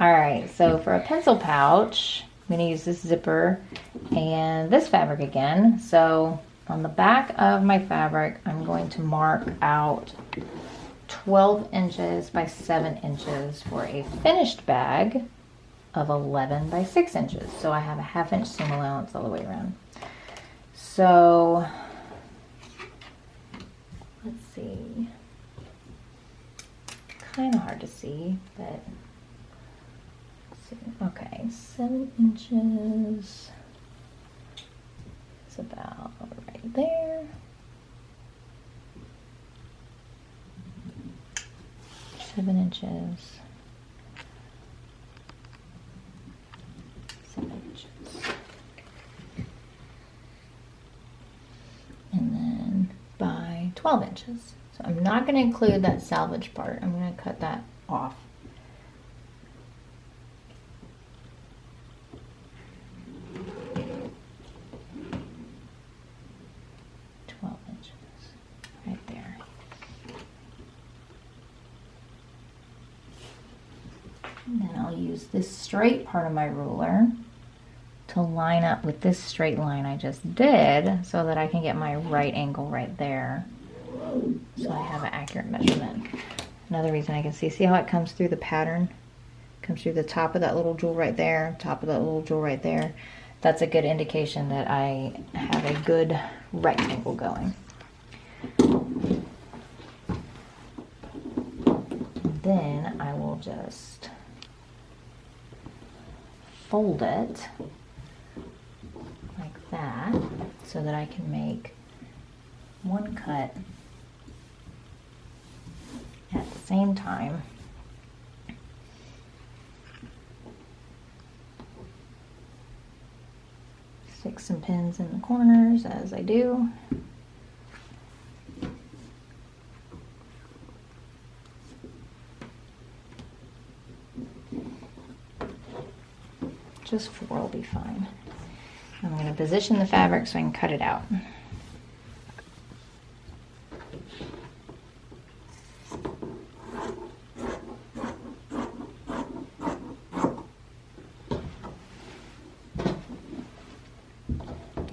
All right, so for a pencil pouch, I'm gonna use this zipper and this fabric again. So on the back of my fabric, I'm going to mark out 12 inches by 7 inches for a finished bag of 11 by 6 inches. So I have a 1/2 inch seam allowance all the way around. So let's see, kind of hard to see, but let's see. Okay, 7 inches is about right there. 7 inches. 7 inches. And then by 12 inches. So I'm not going to include that salvage part. I'm going to cut that off. Right there. And then I'll use this straight part of my ruler to line up with this straight line I just did so that I can get my right angle right there. So I have an accurate measurement. Another reason I can see how it comes through the pattern? Comes through the top of that little jewel right there, top of that little jewel right there. That's a good indication that I have a good rectangle going. Then I will just fold it like that so that I can make one cut at the same time. Stick some pins in the corners as I do. Just 4 will be fine. I'm going to position the fabric so I can cut it out.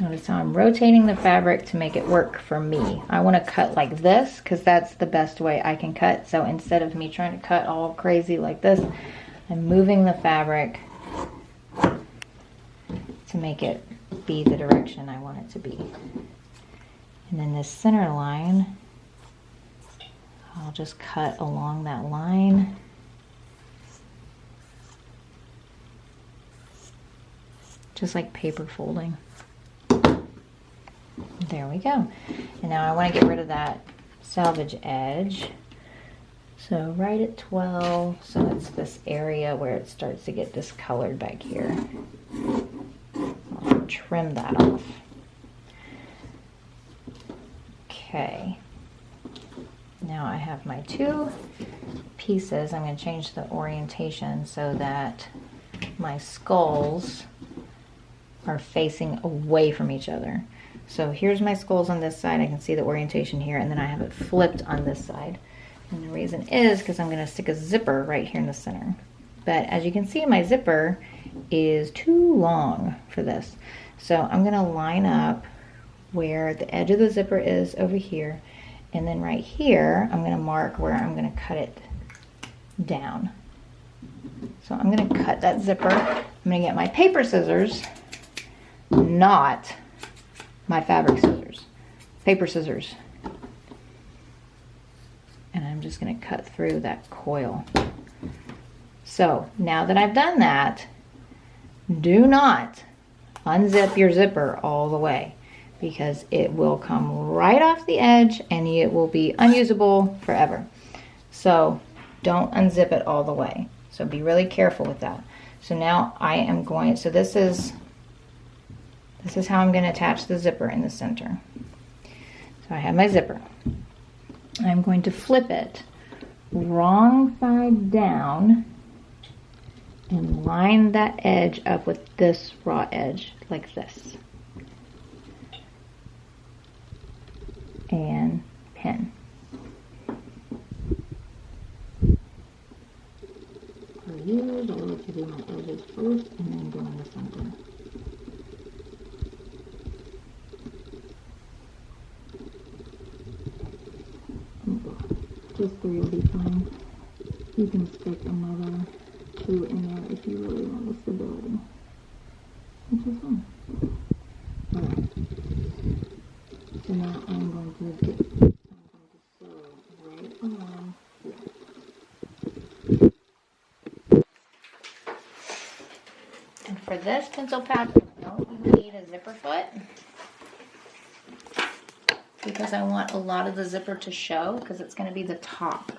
Notice how I'm rotating the fabric to make it work for me. I want to cut like this because that's the best way I can cut. So instead of me trying to cut all crazy like this, I'm moving the fabric to make it be the direction I want it to be. And then this center line, I'll just cut along that line. Just like paper folding. There we go. And now I want to get rid of that salvage edge. So right at 12, so it's this area where it starts to get discolored back here. I'll trim that off. Okay. Now I have my 2 pieces. I'm going to change the orientation so that my skulls are facing away from each other. So here's my skulls on this side. I can see the orientation here, and then I have it flipped on this side. And the reason is because I'm going to stick a zipper right here in the center. But as you can see, my zipper is too long for this. So I'm going to line up where the edge of the zipper is over here. And then right here, I'm going to mark where I'm going to cut it down. So I'm going to cut that zipper. I'm going to get my paper scissors, not my fabric scissors, paper scissors. And I'm just going to cut through that coil. So now that I've done that, do not unzip your zipper all the way because it will come right off the edge and it will be unusable forever. So don't unzip it all the way. So be really careful with that. So now I am going, so this is how I'm going to attach the zipper in the center. So I have my zipper. I'm going to flip it wrong side down and line that edge up with this raw edge like this. And pin. use. I like to do my edges first and then go in the center. Just 3 will be fine. You can stick another 2 in there if you really want the stability, which is fine. Alright, so now I'm going to sew right along here. And for this pencil pad, I don't even need a zipper foot because I want a lot of the zipper to show because it's going to be the top.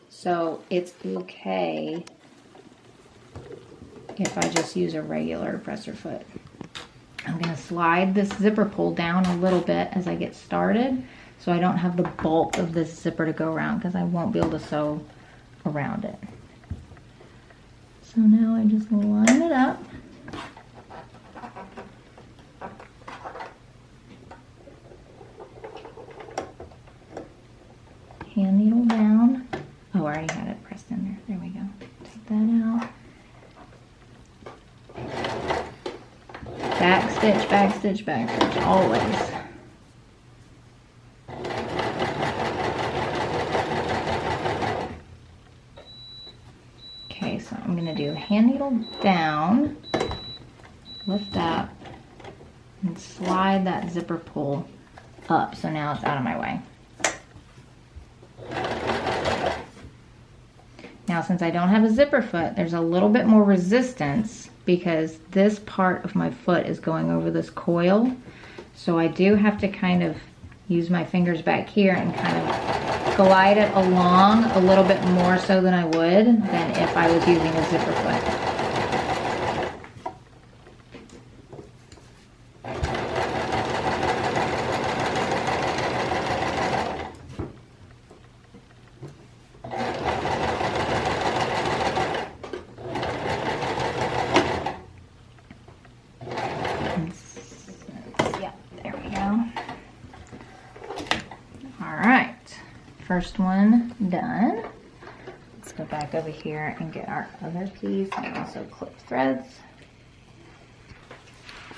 So it's okay if I just use a regular presser foot. I'm going to slide this zipper pull down a little bit as I get started so I don't have the bulk of this zipper to go around because I won't be able to sew around it. So now I just line it up. Hand needle down. Oh, I already had it pressed in there. There we go. Take that out. Back stitch, back stitch, back stitch, always. Okay, so I'm going to do hand needle down, lift up, and slide that zipper pull up. So now it's out of my way. Now, since I don't have a zipper foot, there's a little bit more resistance because this part of my foot is going over this coil. So I do have to kind of use my fingers back here and kind of glide it along a little bit more so than I would than if I was using a zipper foot. First one done. Let's go back over here and get our other piece and also clip threads.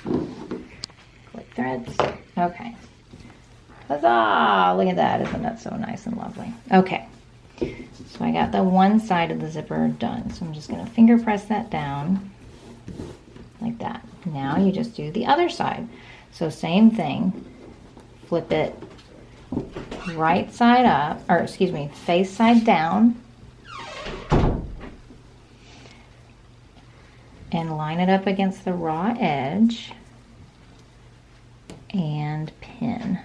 Clip threads. Okay. Huzzah! Look at that. Isn't that so nice and lovely? Okay. So I got the one side of the zipper done. So I'm just going to finger press that down like that. Now you just do the other side. So same thing. Flip it right side up, or excuse me, face side down, and line it up against the raw edge and pin.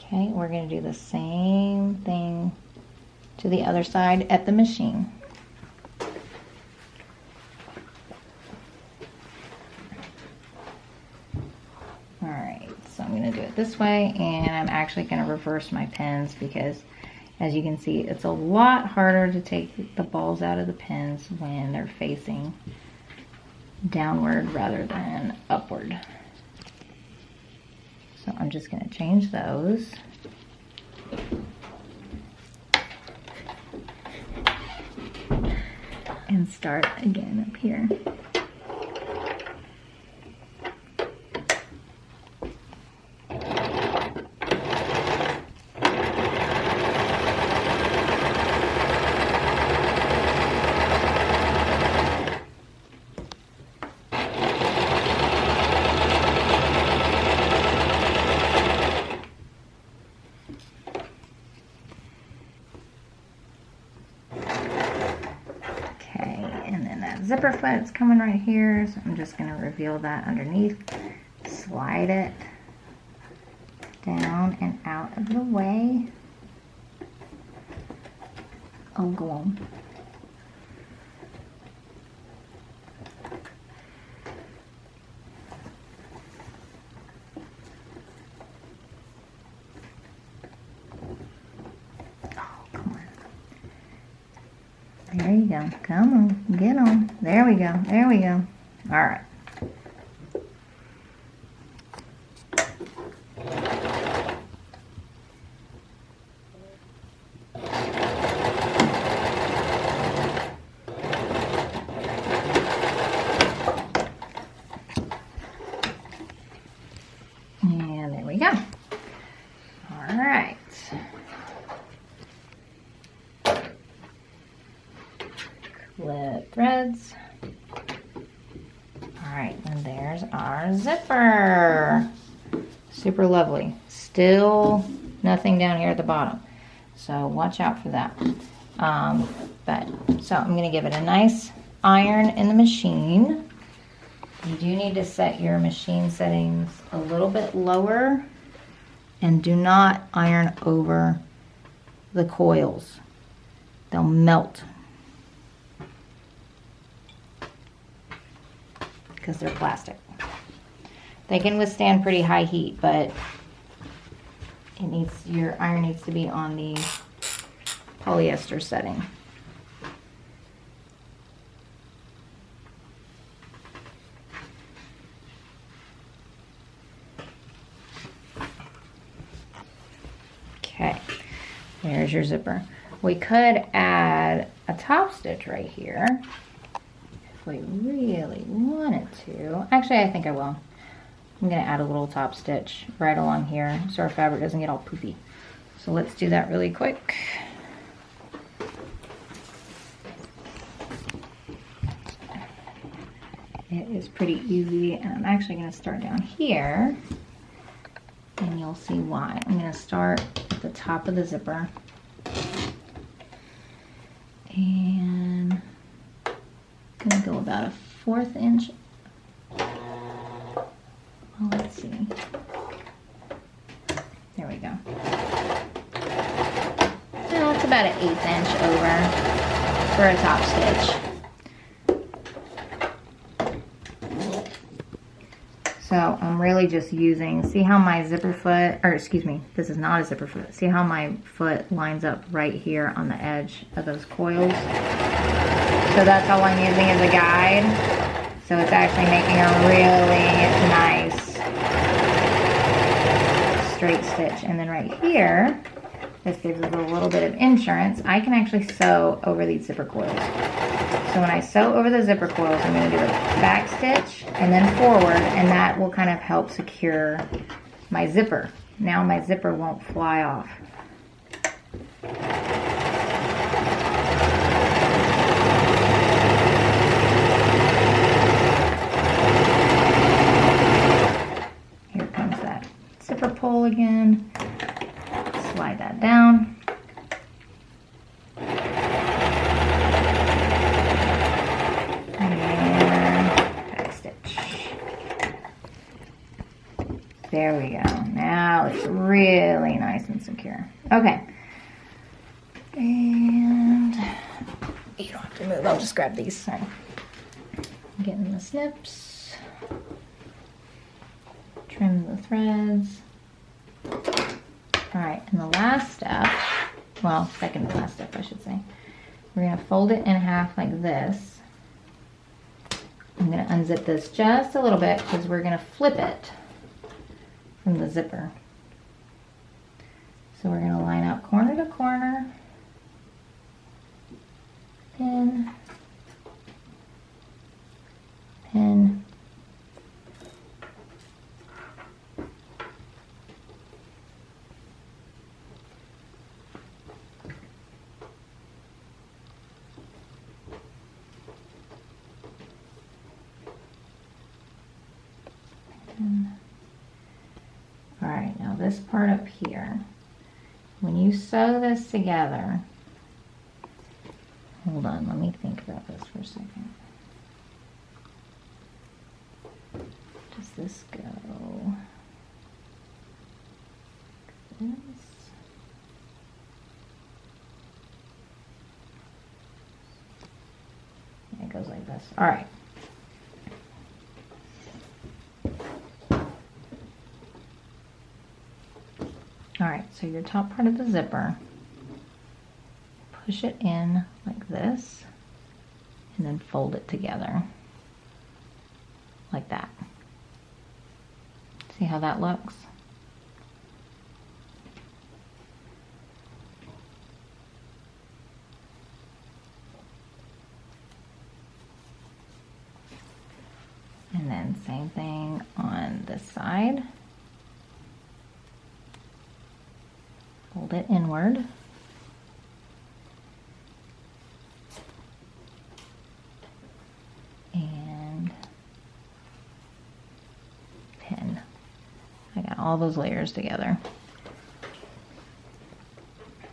Okay, we're going to do the same thing to the other side at the machine. Alright, so I'm going to do it this way, and I'm actually going to reverse my pins because, as you can see, it's a lot harder to take the balls out of the pins when they're facing downward rather than upward. So I'm just going to change those. And start again up here. Zipper foot's coming right here, so I'm just going to reveal that underneath, slide it down and out of the way. Oh, go on. There you go. Come on, get on. There we go. There we go. All right. And there we go. All right. Clip threads. All right, and there's our zipper. Super lovely. Still nothing down here at the bottom, so watch out for that. So I'm going to give it a nice iron in the machine. You do need to set your machine settings a little bit lower, and do not iron over the coils. They'll melt because they're plastic. They can withstand pretty high heat, but your iron needs to be on the polyester setting. Okay, there's your zipper. We could add a top stitch right here if we really wanted to. Actually, I think I will. I'm going to add a little top stitch right along here so our fabric doesn't get all poofy. So let's do that really quick. It is pretty easy, and I'm actually going to start down here, and you'll see why. I'm going to start at the top of the zipper, and I'm going to go about a 1/4 inch. Well, let's see. There we go. No, it's about an 1/8 inch over for a top stitch. So I'm really just using, see how my zipper foot, or excuse me, this is not a zipper foot. See how my foot lines up right here on the edge of those coils? So that's all I'm using as a guide. So it's actually making a really nice straight stitch. And then right here, this gives us a little bit of insurance. I can actually sew over these zipper coils. So when I sew over the zipper coils, I'm going to do a back stitch and then forward, and that will kind of help secure my zipper. Now my zipper won't fly off. Here comes that zipper pull again. Slide that down. There we go. Now it's really nice and secure. Okay. And you don't have to move. I'll just grab these. Sorry. Getting the snips. Trim the threads. All right. And the last step, well, second to last step, I should say. We're going to fold it in half like this. I'm going to unzip this just a little bit because we're going to flip it from the zipper. So we're going to line up corner to corner, pin, pin, pin. All right, now this part up here, when you sew this together, hold on, let me think about this for a second. Does this go like this? Yeah, it goes like this. All right. All right, so your top part of the zipper, push it in like this and then fold it together like that. See how that looks? And then same thing on this side. Fold it inward. And pin. I got all those layers together.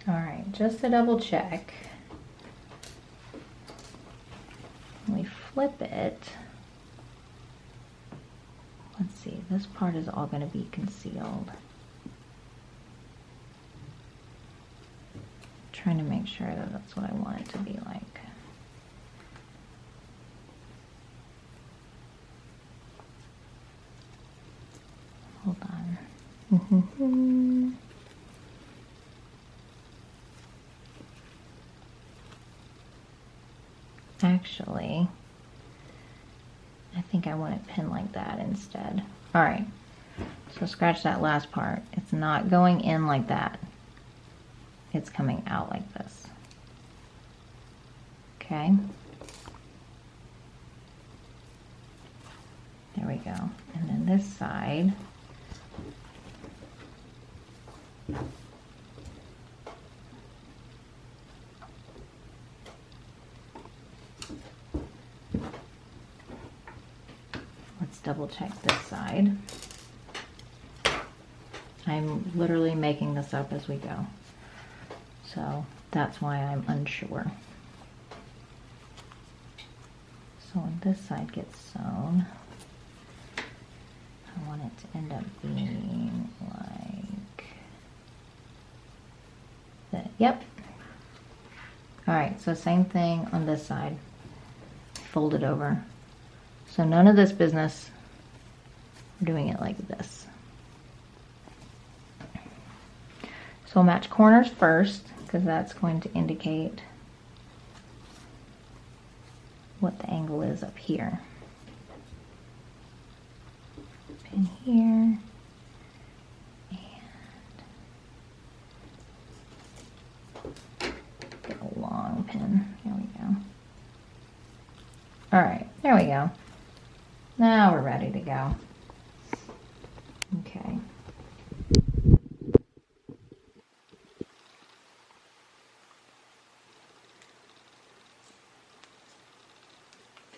All right, just to double check, when we flip it, let's see, this part is all going to be concealed. Trying to make sure that that's what I want it to be like. Hold on. Actually, I think I want it pinned like that instead. All right, so scratch that last part. It's not going in like that. It's coming out like this. Okay. There we go. And then this side, let's double check this side. I'm literally making this up as we go, so that's why I'm unsure. So when this side gets sewn, I want it to end up being like that. Yep. All right, so same thing on this side. Fold it over. So none of this business, we're doing it like this. So we'll match corners first, because that's going to indicate what the angle is up here. Pin here, and get a long pin. Here we go. All right, there we go. Now we're ready to go. Okay.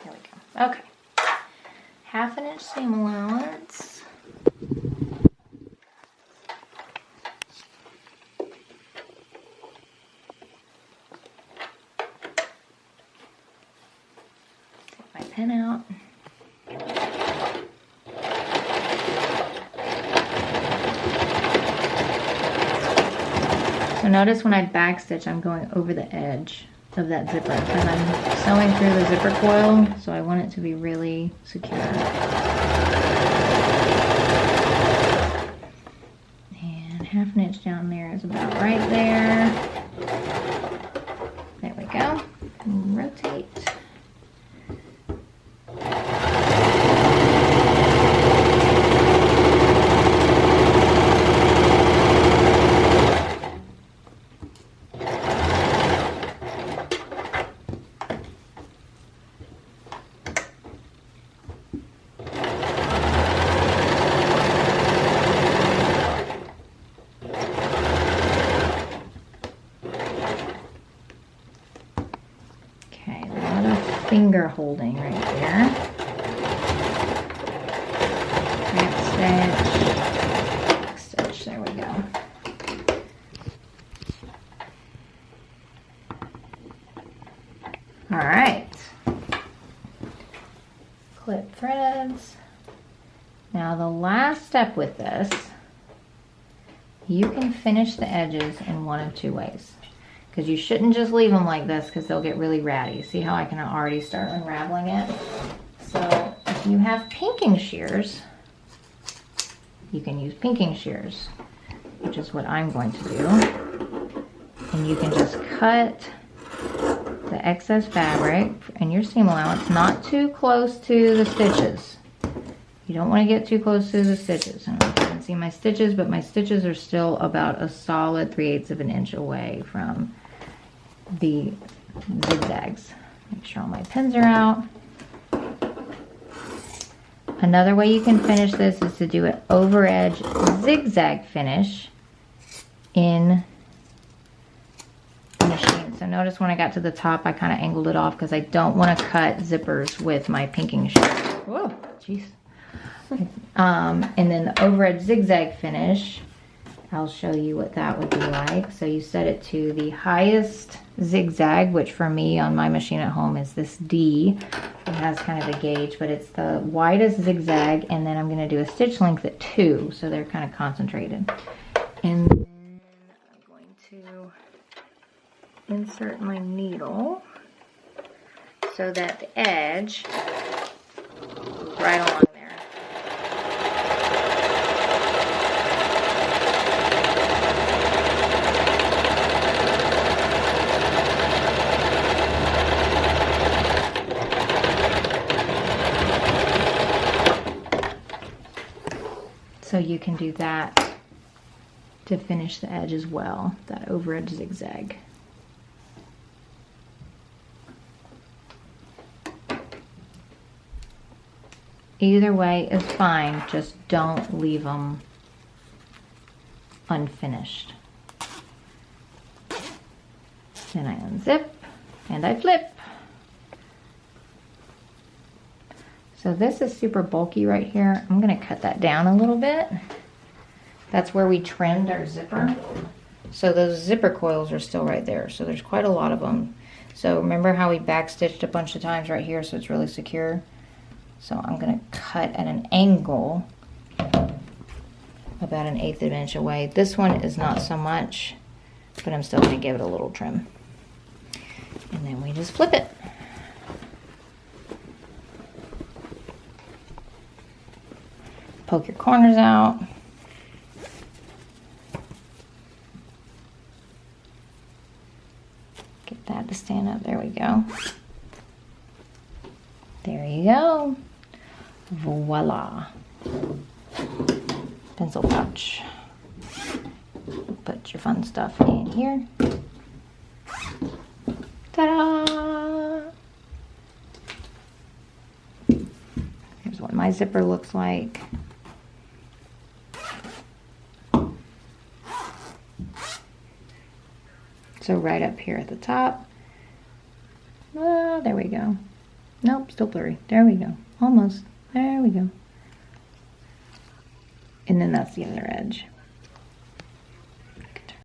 There we go. Okay. 1/2 inch seam allowance. Take my pin out. So notice when I backstitch, I'm going over the edge of that zipper because I'm sewing through the zipper coil, so I want it to be really secure. And 1/2 inch down there is about right there. There we go. And rotate. Finger holding right there. Back stitch, there we go. All right. Clip threads. Now the last step with this, you can finish the edges in one of two ways. Because you shouldn't just leave them like this because they'll get really ratty. See how I can already start unraveling it? So if you have pinking shears, you can use pinking shears, which is what I'm going to do. And you can just cut the excess fabric and your seam allowance, not too close to the stitches. You don't want to get too close to the stitches. I don't know if you can see my stitches, but my stitches are still about a solid 3/8 of an inch away from the zigzags. Make sure all my pins are out. Another way you can finish this is to do an over edge zigzag finish in the machine. So notice when I got to the top, I kind of angled it off because I don't want to cut zippers with my pinking sheet. Whoa, jeez. And then the over edge zigzag finish, I'll show you what that would be like. So you set it to the highest zigzag, which for me on my machine at home is this D. It has kind of a gauge, but it's the widest zigzag, and then I'm going to do a stitch length at 2, so they're kind of concentrated. And then I'm going to insert my needle so that the edge goes right along there. So you can do that to finish the edge as well, that over edge zigzag. Either way is fine, just don't leave them unfinished. Then I unzip and I flip. So this is super bulky right here. I'm gonna cut that down a little bit. That's where we trimmed our zipper. So those zipper coils are still right there. So there's quite a lot of them. So remember how we backstitched a bunch of times right here so it's really secure? So I'm gonna cut at an angle about 1/8 of an inch away. This one is not so much, but I'm still gonna give it a little trim. And then we just flip it. Poke your corners out. Get that to stand up. There we go. There you go. Voila. Pencil pouch. Put your fun stuff in here. Ta-da! Here's what my zipper looks like. So right up here at the top. Oh, there we go. Nope, still blurry. There we go. Almost. There we go. And then that's the other edge.